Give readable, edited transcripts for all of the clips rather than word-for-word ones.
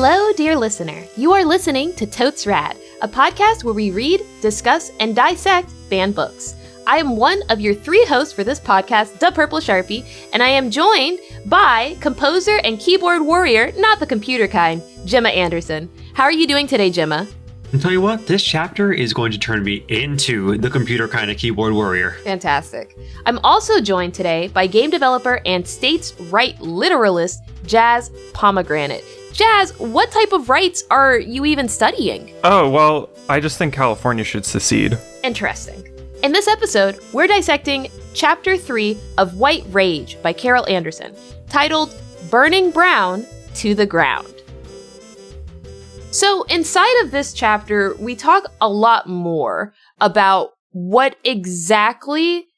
Hello, dear listener. You are listening to Totes Rad, a podcast where we read, discuss, and dissect banned books. I am one of your three hosts for this podcast, DaPurpleSharpie, and I am joined by composer and keyboard warrior, not the computer kind, Gemma Anderson. How are you doing today, Gemma? I'll tell you what, this chapter is going to turn me into the computer kind of keyboard warrior. Fantastic. I'm also joined today by game developer and states' right literalist, Jazz Pomegranate. Jazz, what type of rights are you even studying? Oh, well, I just think California should secede. Interesting. In this episode, we're dissecting Chapter 3 of White Rage by Carol Anderson, titled Burning Brown to the Ground. So inside of this chapter, we talk a lot more about what exactly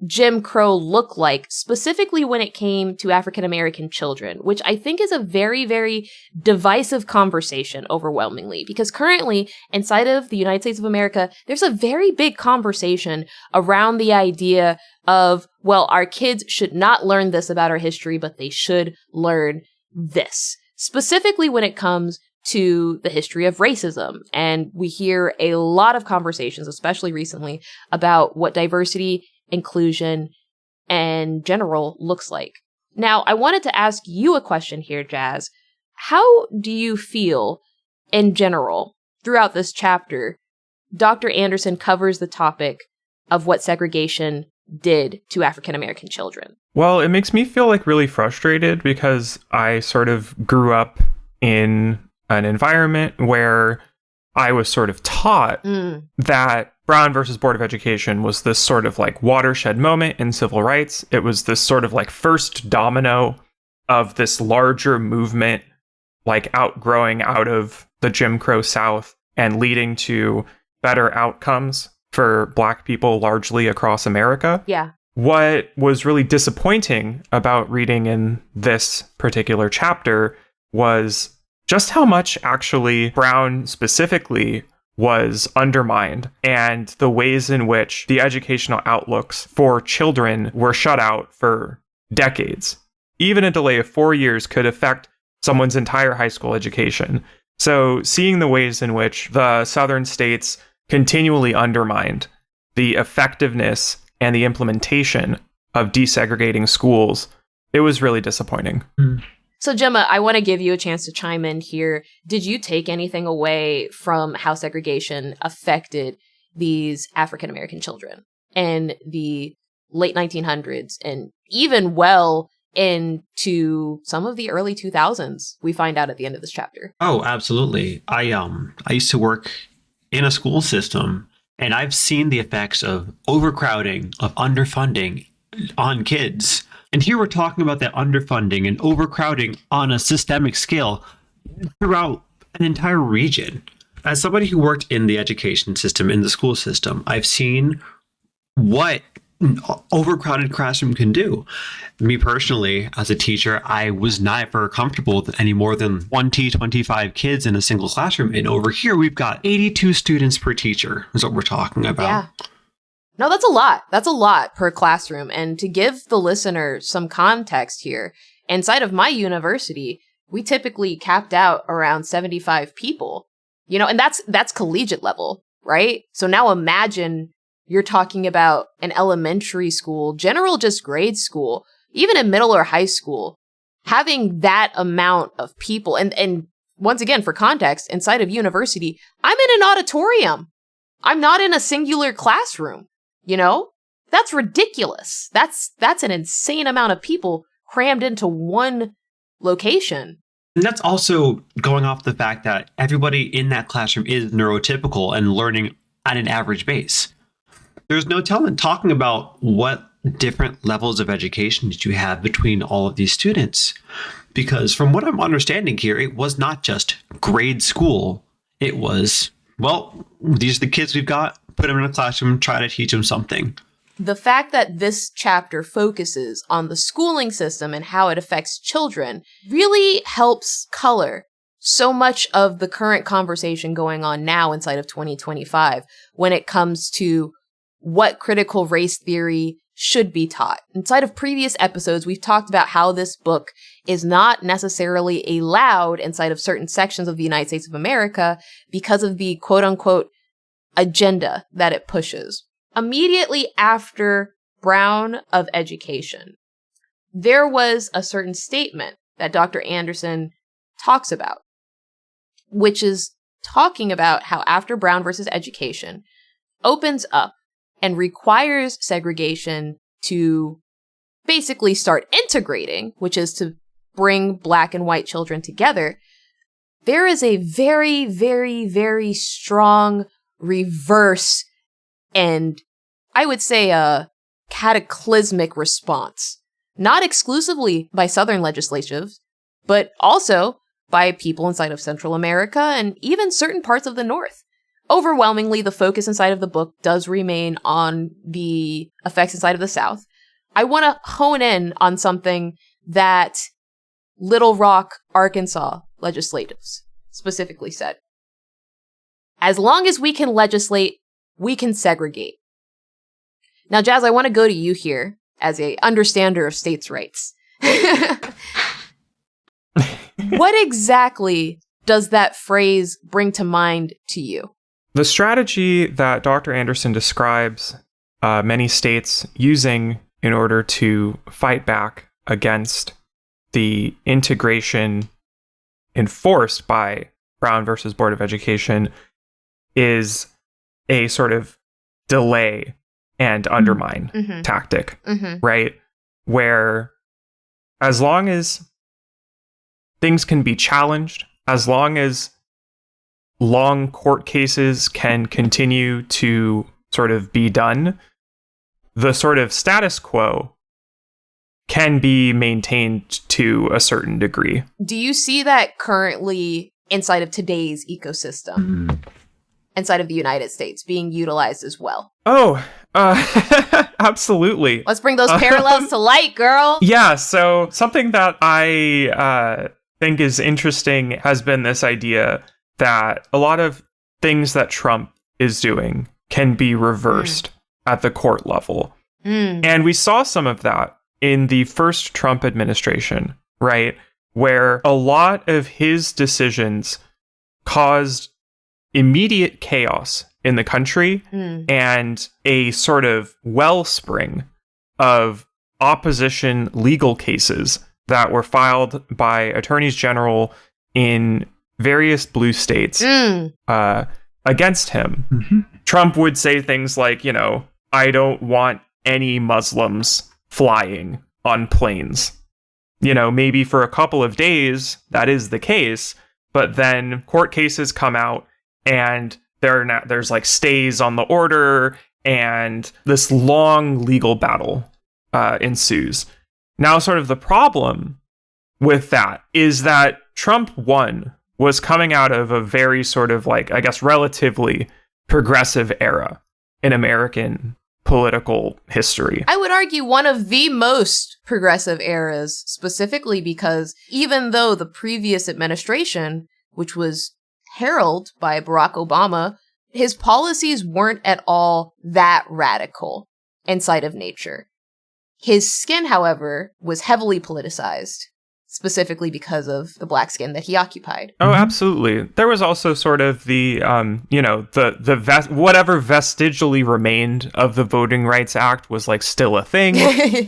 Jim Crow looked like, specifically when it came to African American children, which I think is a very, very divisive conversation overwhelmingly, because currently inside of the United States of America, there's a very big conversation around the idea of, well, our kids should not learn this about our history, but they should learn this, specifically when it comes to the history of racism. And we hear a lot of conversations, especially recently, about what diversity, inclusion, and general looks like. Now, I wanted to ask you a question here, Jazz. How do you feel, in general, throughout this chapter, Dr. Anderson covers the topic of what segregation did to African American children? Well, it makes me feel like really frustrated because I sort of grew up in an environment where I was sort of taught that Brown versus Board of Education was this sort of like watershed moment in civil rights. It was this sort of like first domino of this larger movement, like outgrowing out of the Jim Crow South and leading to better outcomes for Black people largely across America. Yeah. What was really disappointing about reading in this particular chapter was just how much actually Brown specifically was undermined and the ways in which the educational outlooks for children were shut out for decades. Even a delay of 4 years could affect someone's entire high school education. So seeing the ways in which the southern states continually undermined the effectiveness and the implementation of desegregating schools, it was really disappointing. So, Gemma, I want to give you a chance to chime in here. Did you take anything away from how segregation affected these African American children in the late 1900s and even well into some of the early 2000s, we find out at the end of this chapter? Oh, absolutely. I used to work in a school system, and I've seen the effects of overcrowding, of underfunding on kids. And here we're talking about that underfunding and overcrowding on a systemic scale throughout an entire region. As somebody who worked in the education system, in the school system, I've seen what an overcrowded classroom can do. Me personally, as a teacher, I was not very comfortable with any more than 25 kids in a single classroom. And over here, we've got 82 students per teacher is what we're talking about. Yeah. No, that's a lot. That's a lot per classroom. And to give the listener some context here, inside of my university, we typically capped out around 75 people, you know, and that's collegiate level, right? So now imagine you're talking about an elementary school, general just grade school, even in middle or high school, having that amount of people. And once again, for context, inside of university, I'm in an auditorium. I'm not in a singular classroom. You know, that's ridiculous. That's an insane amount of people crammed into one location. And that's also going off the fact that everybody in that classroom is neurotypical and learning at an average base. There's no talking about what different levels of education did you have between all of these students. Because from what I'm understanding here, it was not just grade school. It was, well, these are the kids we've got. Put them in a classroom, try to teach them something. The fact that this chapter focuses on the schooling system and how it affects children really helps color so much of the current conversation going on now inside of 2025 when it comes to what critical race theory should be taught. Inside of previous episodes, we've talked about how this book is not necessarily allowed inside of certain sections of the United States of America because of the quote-unquote agenda that it pushes. Immediately after Brown of Education, there was a certain statement that Dr. Anderson talks about, which is talking about how after Brown versus Education opens up and requires segregation to basically start integrating, which is to bring Black and white children together, there is a very, very, very strong reverse and I would say a cataclysmic response, not exclusively by Southern legislatures, but also by people inside of Central America and even certain parts of the North. Overwhelmingly, the focus inside of the book does remain on the effects inside of the South. I want to hone in on something that Little Rock, Arkansas legislators specifically said. As long as we can legislate, we can segregate. Now, Jazz, I want to go to you here as a understander of states' rights. What exactly does that phrase bring to mind to you? The strategy that Dr. Anderson describes many states using in order to fight back against the integration enforced by Brown versus Board of Education is a sort of delay and undermine tactic, right? Where as long as things can be challenged, as long as long court cases can continue to sort of be done, the sort of status quo can be maintained to a certain degree. Do you see that currently inside of today's ecosystem, inside of the United States, being utilized as well? Oh, absolutely. Let's bring those parallels to light, girl. Yeah, so something that I think is interesting has been this idea that a lot of things that Trump is doing can be reversed at the court level. And we saw some of that in the first Trump administration, right? Where a lot of his decisions caused immediate chaos in the country and a sort of wellspring of opposition legal cases that were filed by attorneys general in various blue states against him. Trump would say things like, you know, I don't want any Muslims flying on planes. You know, maybe for a couple of days that is the case, but then court cases come out and there's like stays on the order and this long legal battle ensues. Now, sort of the problem with that is that Trump 1 was coming out of a very sort of like, I guess, relatively progressive era in American political history. I would argue one of the most progressive eras, specifically because even though the previous administration, which was heralded by Barack Obama, his policies weren't at all that radical inside of nature. His skin, however, was heavily politicized, specifically because of the black skin that he occupied. Oh, absolutely. There was also sort of the, whatever vestigally remained of the Voting Rights Act was like still a thing.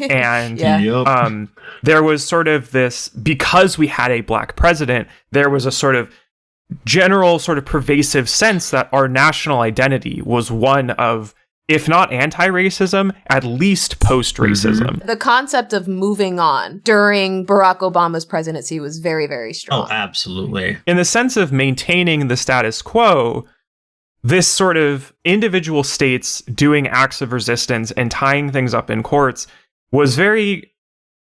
And there was sort of this, because we had a black president, there was a sort of general sort of pervasive sense that our national identity was one of, if not anti-racism, at least post-racism. The concept of moving on during Barack Obama's presidency was very, very strong. Oh, absolutely. In the sense of maintaining the status quo, this sort of individual states doing acts of resistance and tying things up in courts was very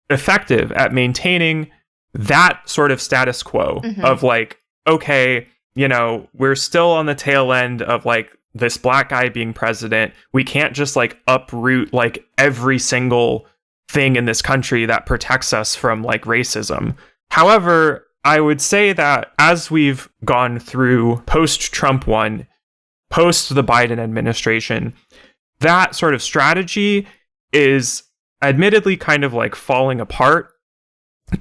effective at maintaining that sort of status quo of like, okay, you know, we're still on the tail end of like this black guy being president. We can't just like uproot like every single thing in this country that protects us from like racism. However, I would say that as we've gone through post-Trump 1, post the Biden administration, that sort of strategy is admittedly kind of like falling apart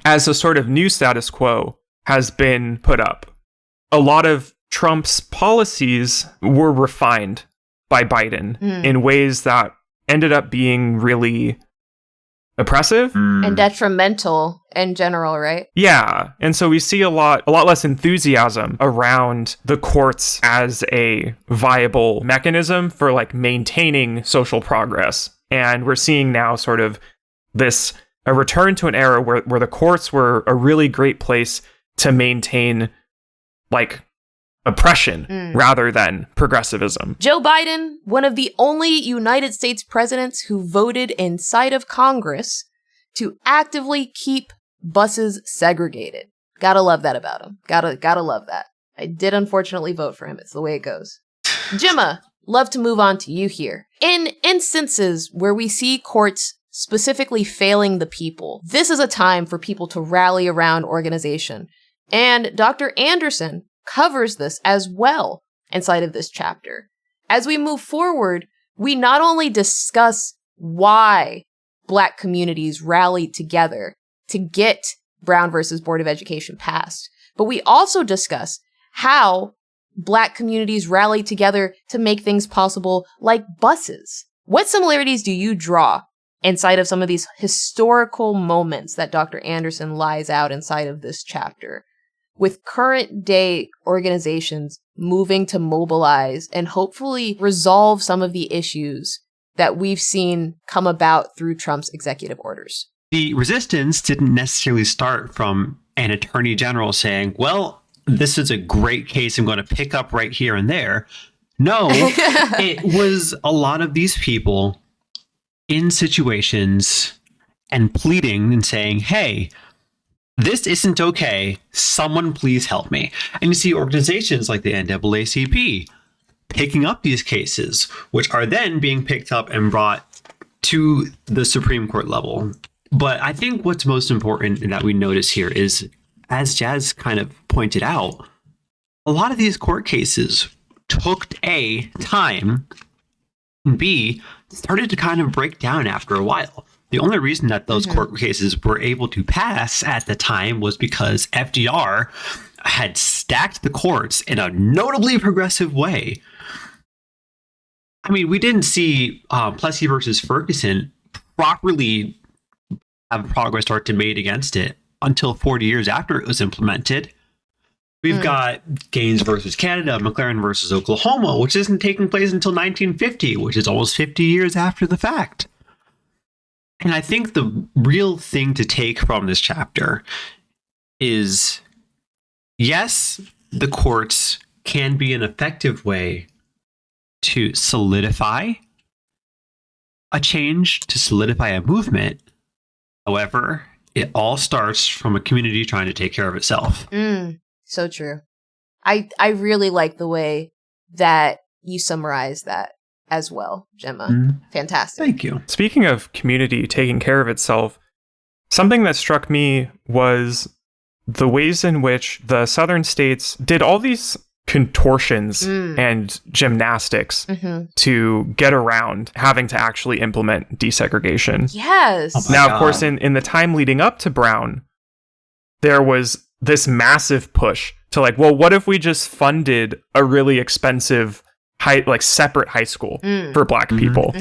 as a sort of new status quo has been put up. A lot of Trump's policies were refined by Biden in ways that ended up being really oppressive and detrimental in general, right? Yeah. And so we see a lot less enthusiasm around the courts as a viable mechanism for like maintaining social progress. And we're seeing now sort of a return to an era where the courts were a really great place to maintain like oppression rather than progressivism. Joe Biden, one of the only United States presidents who voted inside of Congress to actively keep buses segregated. Gotta love that about him. Gotta love that. I did unfortunately vote for him. It's the way it goes. Gemma, love to move on to you here. In instances where we see courts specifically failing the people, this is a time for people to rally around organization. And Dr. Anderson covers this as well inside of this chapter. As we move forward, we not only discuss why Black communities rallied together to get Brown versus Board of Education passed, but we also discuss how Black communities rallied together to make things possible, like buses. What similarities do you draw inside of some of these historical moments that Dr. Anderson lies out inside of this chapter, with current day organizations moving to mobilize and hopefully resolve some of the issues that we've seen come about through Trump's executive orders? The resistance didn't necessarily start from an attorney general saying, well, this is a great case I'm going to pick up right here and there. No, it was a lot of these people in situations and pleading and saying, hey, this isn't okay. Someone please help me. And you see organizations like the NAACP picking up these cases, which are then being picked up and brought to the Supreme Court level. But I think what's most important that we notice here is, as Jazz kind of pointed out, a lot of these court cases took A, time, and B, started to kind of break down after a while. The only reason that those court cases were able to pass at the time was because FDR had stacked the courts in a notably progressive way. I mean, we didn't see Plessy versus Ferguson properly have progress start to made against it until 40 years after it was implemented. We've got Gaines versus Canada, McLaren versus Oklahoma, which isn't taking place until 1950, which is almost 50 years after the fact. And I think the real thing to take from this chapter is, yes, the courts can be an effective way to solidify a change, to solidify a movement. However, it all starts from a community trying to take care of itself. So true. I really like the way that you summarize that as well, Gemma. Fantastic. Thank you. Speaking of community taking care of itself, something that struck me was the ways in which the southern states did all these contortions and gymnastics to get around having to actually implement desegregation. Yes. Oh now, God. of course, in the time leading up to Brown, there was this massive push to like, well, what if we just funded a really expensive separate high school for Black people?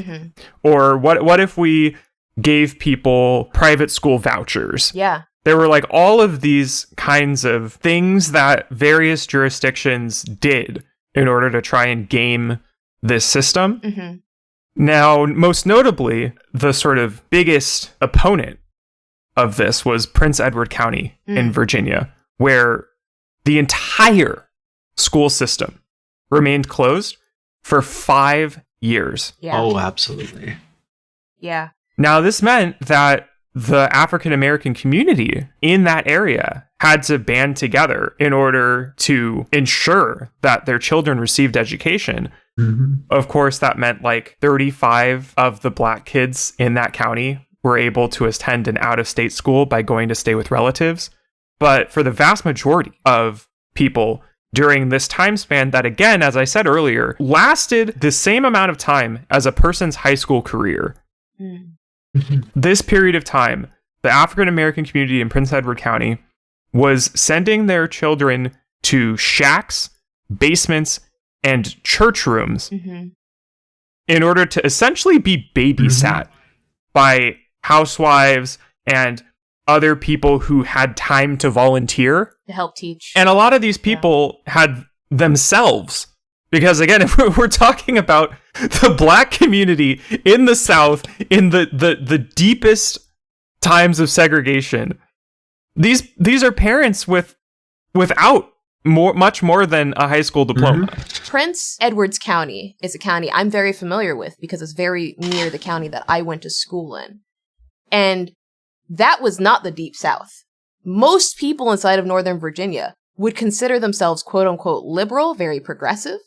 Or what if we gave people private school vouchers? Yeah. There were like all of these kinds of things that various jurisdictions did in order to try and game this system. Now, most notably, the sort of biggest opponent of this was Prince Edward County in Virginia, where the entire school system remained closed for 5 years. Yeah. Oh, absolutely. Yeah. Now, this meant that the African American community in that area had to band together in order to ensure that their children received education. Of course, that meant like 35 of the Black kids in that county were able to attend an out-of-state school by going to stay with relatives. But for the vast majority of people during this time span that, again, as I said earlier, lasted the same amount of time as a person's high school career, This period of time, the African American community in Prince Edward County was sending their children to shacks, basements, and church rooms in order to essentially be babysat by housewives and other people who had time to volunteer to help teach. And a lot of these people had themselves, because again, if we're talking about the Black community in the South in the deepest times of segregation, these are parents without much more than a high school diploma. Prince Edwards County is a county I'm very familiar with because it's very near the county that I went to school in. And that was not the Deep South. Most people inside of Northern Virginia would consider themselves quote unquote liberal, very progressive.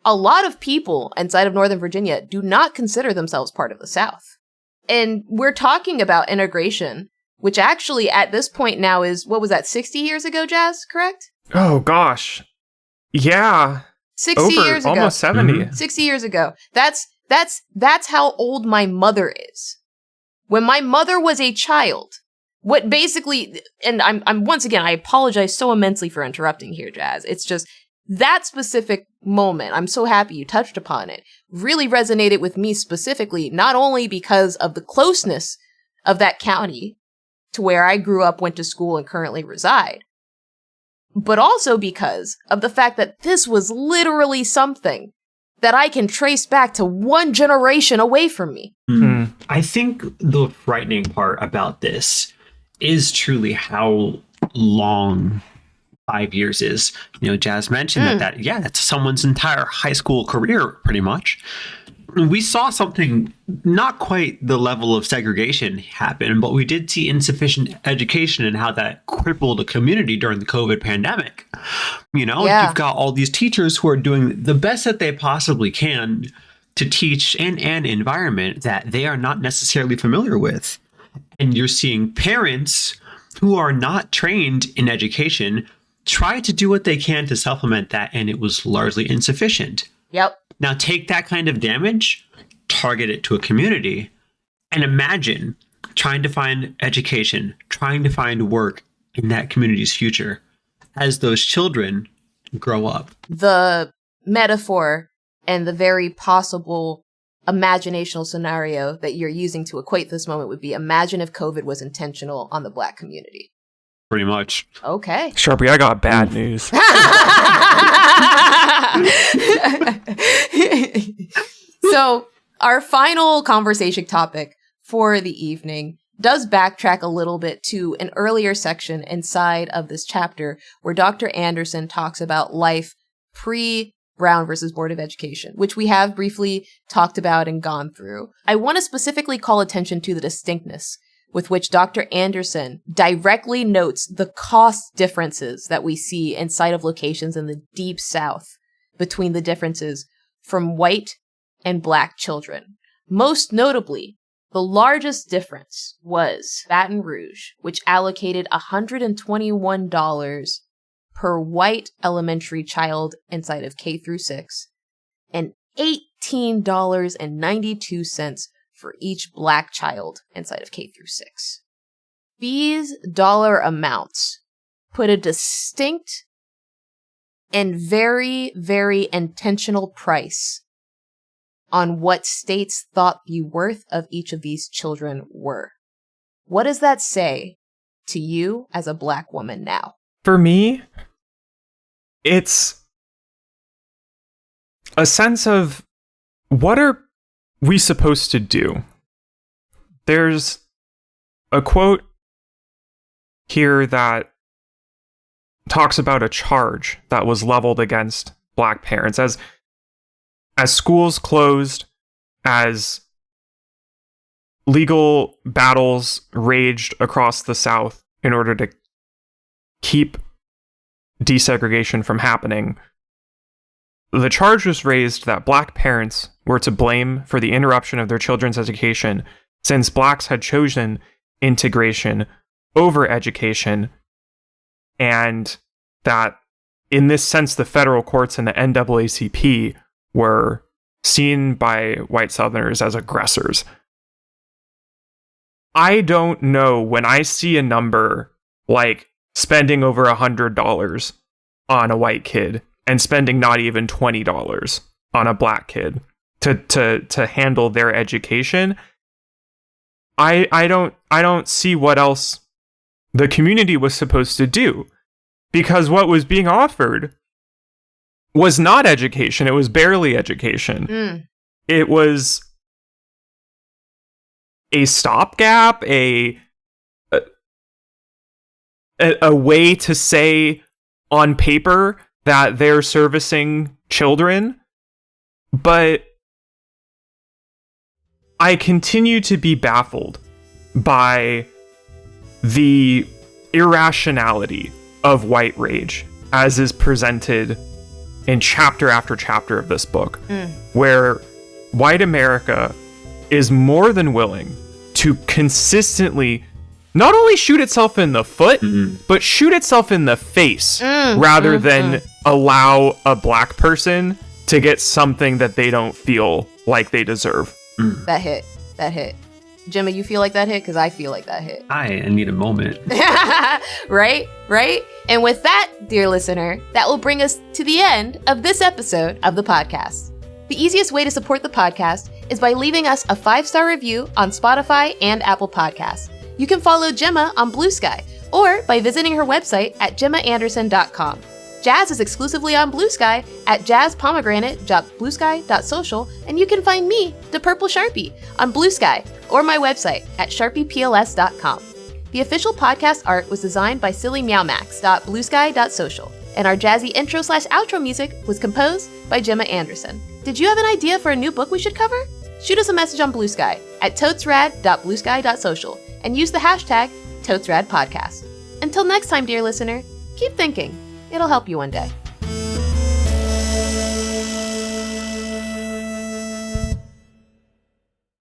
A lot of people inside of Northern Virginia do not consider themselves part of the South. And we're talking about integration, which actually at this point now is, what was that, 60 years ago, Jazz, correct? Oh, gosh. Yeah. 60 years ago. Almost 70. 60 years ago. That's how old my mother is. When my mother was a child, what basically, and I'm once again, I apologize so immensely for interrupting here, Jazz. It's just that specific moment, I'm so happy you touched upon it, really resonated with me specifically, not only because of the closeness of that county to where I grew up, went to school, and currently reside, but also because of the fact that this was literally something that I can trace back to one generation away from me. I think the frightening part about this is truly how long 5 years is. You know, Jazz mentioned that's someone's entire high school career, pretty much. We saw something, not quite the level of segregation happen, but we did see insufficient education and how that crippled a community during the COVID pandemic. You know, you've got all these teachers who are doing the best that they possibly can to teach in an environment that they are not necessarily familiar with. And you're seeing parents who are not trained in education try to do what they can to supplement that, and it was largely insufficient. Yep. Now take that kind of damage, target it to a community, and imagine trying to find education, trying to find work in that community's future as those children grow up. The metaphor and the very possible imaginational scenario that you're using to equate this moment would be, imagine if COVID was intentional on the Black community. Pretty much. Okay. Sharpie, I got bad news. So our final conversation topic for the evening does backtrack a little bit to an earlier section inside of this chapter where Dr. Anderson talks about life pre-Brown versus Board of Education, which we have briefly talked about and gone through. I want to specifically call attention to the distinctness with which Dr. Anderson directly notes the cost differences that we see inside of locations in the Deep South between the differences from white and Black children. Most notably, the largest difference was Baton Rouge, which allocated $121 per white elementary child inside of K through 6, and $18.92 for each Black child inside of K through 6. These dollar amounts put a distinct and very, very intentional price on what states thought the worth of each of these children were. What does that say to you as a Black woman now? For me, it's a sense of, what are we supposed to do? There's a quote here that talks about a charge that was leveled against Black parents as schools closed, as legal battles raged across the South in order to keep desegregation from happening. The charge was raised that Black parents were to blame for the interruption of their children's education, since Blacks had chosen integration over education, and that in this sense the federal courts and the NAACP were seen by white Southerners as aggressors. I don't know when I see a number like spending over $100 on a white kid and spending not even $20 on a black kid to handle their education. I don't see what else the community was supposed to do, because what was being offered was not education. It was barely education. It was a stopgap, a way to say on paper that they're servicing children. But I continue to be baffled by the irrationality of white rage as is presented in chapter after chapter of this book, where white America is more than willing to consistently not only shoot itself in the foot, but shoot itself in the face rather than allow a black person to get something that they don't feel like they deserve. That hit. Gemma, you feel like that hit? Because I feel like that hit. I need a moment. Right? And with that, dear listener, that will bring us to the end of this episode of the podcast. The easiest way to support the podcast is by leaving us a 5-star review on Spotify and Apple Podcasts. You can follow Gemma on Blue Sky or by visiting her website at gemmaanderson.com. Jazz is exclusively on Blue Sky at jazzpomegranate.bluesky.social, and you can find me, DaPurpleSharpie, on Blue Sky or my website at sharpiepls.com. The official podcast art was designed by sillymeowmax.bluesky.social, and our jazzy intro/outro music was composed by Gemma Anderson. Did you have an idea for a new book we should cover? Shoot us a message on Blue Sky at totesrad.bluesky.social and use the hashtag TotesRadPodcast. Until next time, dear listener, keep thinking. It'll help you one day.